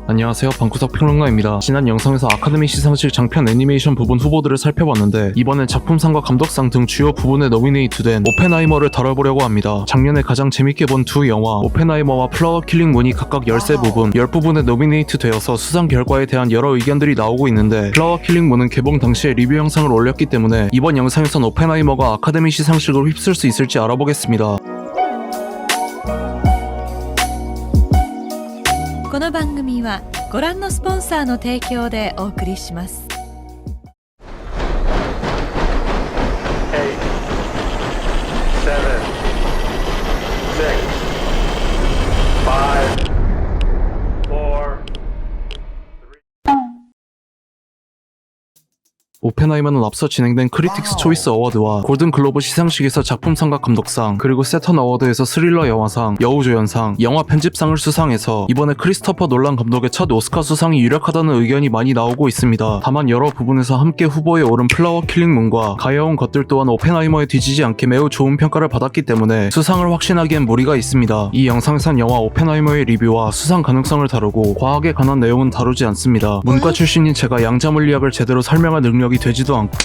안녕하세요, 방구석 평론가입니다. 지난 영상에서 아카데미 시상식 장편 애니메이션 부분 후보들을 살펴봤는데 이번엔 작품상과 감독상 등 주요 부분에 노미네이트된 오펜하이머를 다뤄보려고 합니다. 작년에 가장 재밌게 본 두 영화 오펜하이머와 플라워 킬링 문이 각각 13부분, 10부분에 노미네이트 되어서 수상 결과에 대한 여러 의견들이 나오고 있는데 플라워 킬링 문은 개봉 당시에 리뷰 영상을 올렸기 때문에 이번 영상에선 오펜하이머가 아카데미 시상식을 휩쓸 수 있을지 알아보겠습니다. この番組はご覧のスポンサーの提供でお送りします。 8, 7, 6, 5, 4. 오펜하이머는 앞서 진행된 크리틱스 초이스 어워드와 골든 글로브 시상식에서 작품상과 감독상, 그리고 세턴 어워드에서 스릴러 영화상, 여우조연상, 영화 편집상을 수상해서 이번에 크리스토퍼 놀란 감독의 첫 오스카 수상이 유력하다는 의견이 많이 나오고 있습니다. 다만 여러 부분에서 함께 후보에 오른 플라워 킬링 문과 가여운 것들 또한 오펜하이머에 뒤지지 않게 매우 좋은 평가를 받았기 때문에 수상을 확신하기엔 무리가 있습니다. 이 영상에선 영화 오펜하이머의 리뷰와 수상 가능성을 다루고 과학에 관한 내용은 다루지 않습니다. 문과 출신인 제가 양자물리학을 제대로 설명할 능력이 되지도 않고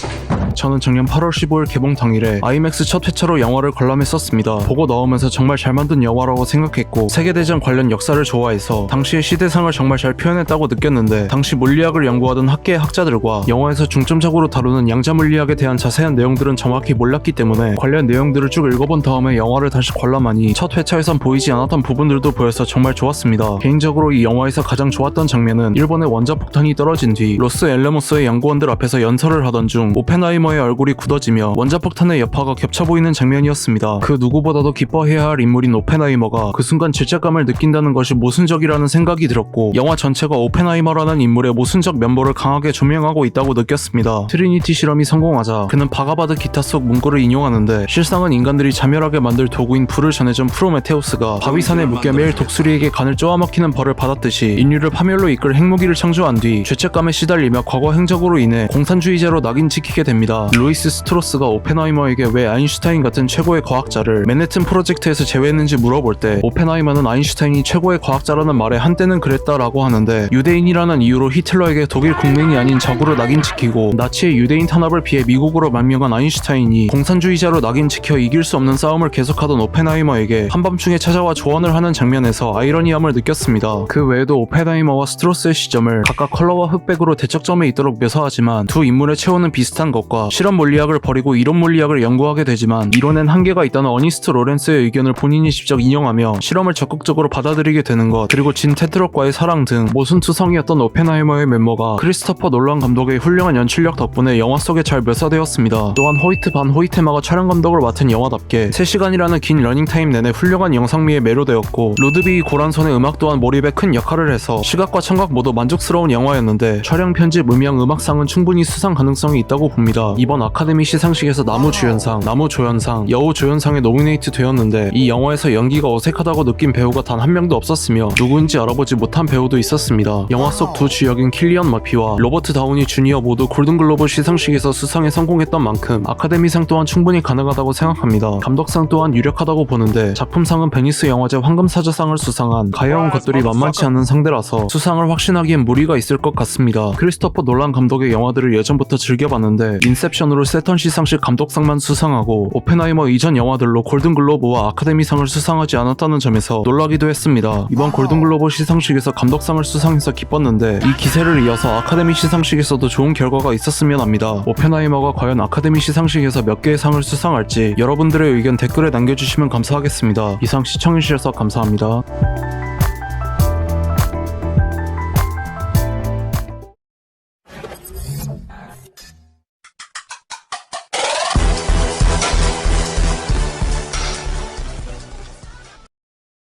저는 작년 8월 15일 개봉 당일에 아이맥스 첫 회차로 영화를 관람했었습니다. 보고 나오면서 정말 잘 만든 영화라고 생각했고 세계대전 관련 역사를 좋아해서 당시의 시대상을 정말 잘 표현했다고 느꼈는데 당시 물리학을 연구하던 학계의 학자들과 영화에서 중점적으로 다루는 양자물리학에 대한 자세한 내용들은 정확히 몰랐기 때문에 관련 내용들을 쭉 읽어본 다음에 영화를 다시 관람하니 첫 회차에선 보이지 않았던 부분들도 보여서 정말 좋았습니다. 개인적으로 이 영화에서 가장 좋았던 장면은 일본의 원자폭탄이 떨어진 뒤 로스 엘레모스의 연구원들 앞에서 연설을 하던 중 오펜하이머의 얼굴이 굳어지며 원자폭탄의 여파가 겹쳐 보이는 장면이었습니다. 그 누구보다도 기뻐해야 할 인물인 오펜하이머가 그 순간 죄책감을 느낀다는 것이 모순적이라는 생각이 들었고 영화 전체가 오펜하이머라는 인물의 모순적 면모를 강하게 조명하고 있다고 느꼈습니다. 트리니티 실험이 성공하자 그는 바가바드 기타 속 문구를 인용하는데 실상은 인간들이 자멸하게 만들 도구인 불을 전해준 프로메테우스가 바위산에 묶여 매일 독수리에게 간을 쪼아먹히는 벌을 받았듯이 인류를 파멸로 이끌 핵무기를 창조한 뒤 죄책감에 시달리며 과거 행적으로 인해 공산주의자로 낙인 찍히게 됩니다. 루이스 스트로스가 오펜하이머에게 왜 아인슈타인 같은 최고의 과학자를 맨해튼 프로젝트에서 제외했는지 물어볼 때 오펜하이머는 아인슈타인이 최고의 과학자라는 말에 한때는 그랬다라고 하는데 유대인이라는 이유로 히틀러에게 독일 국민이 아닌 적으로 낙인 찍히고 나치의 유대인 탄압을 피해 미국으로 망명한 아인슈타인이 공산주의자로 낙인 찍혀 이길 수 없는 싸움을 계속하던 오펜하이머에게 한밤중에 찾아와 조언을 하는 장면에서 아이러니함을 느꼈습니다. 그 외에도 오펜하이머와 스트로스의 시점을 각각 컬러와 흑백으로 대척점에 있도록 묘사하지만 두 인물의 체온은 비슷한 것과 실험 물리학을 버리고 이론 물리학을 연구하게 되지만 이론엔 한계가 있다는 어니스트 로렌스의 의견을 본인이 직접 인용하며 실험을 적극적으로 받아들이게 되는 것, 그리고 진 테드럭과의 사랑 등 모순투성이었던 오펜하이머의 면모가 크리스토퍼 놀란 감독의 훌륭한 연출력 덕분에 영화 속에 잘 묘사되었습니다. 또한 호이트 반 호이테마가 촬영 감독을 맡은 영화답게 3시간이라는 긴 러닝타임 내내 훌륭한 영상미에 매료되었고 로드비 고란손의 음악 또한 몰입에 큰 역할을 해서 시각과 청각 모두 만족스러운 영화였는데 촬영 편집, 음향, 음악상은 충분히 수상 가능성이 있다고 봅니다. 이번 아카데미 시상식에서 나무주연상, 나무조연상, 여우조연상에 노미네이트 되었는데 이 영화에서 연기가 어색하다고 느낀 배우가 단 한 명도 없었으며 누구인지 알아보지 못한 배우도 있었습니다. 영화 속 두 주역인 킬리언 머피와 로버트 다우니 주니어 모두 골든글로브 시상식에서 수상에 성공했던 만큼 아카데미상 또한 충분히 가능하다고 생각합니다. 감독상 또한 유력하다고 보는데 작품상은 베니스 영화제 황금사자상을 수상한 가여운 것들이 만만치 않은 상대라서 수상을 확신하기엔 무리가 있을 것 같습니다. 크리스토퍼 놀란 감독의 영화들을 예전부터 즐겨봤는데 인셉션으로 세턴 시상식 감독상만 수상하고 오펜하이머 이전 영화들로 골든글로브와 아카데미상을 수상하지 않았다는 점에서 놀라기도 했습니다. 이번 골든글로브 시상식에서 감독상을 수상해서 기뻤는데 이 기세를 이어서 아카데미 시상식에서도 좋은 결과가 있었으면 합니다. 오펜하이머가 과연 아카데미 시상식에서 몇 개의 상을 수상할지 여러분들의 의견 댓글에 남겨주시면 감사하겠습니다. 이상 시청해주셔서 감사합니다.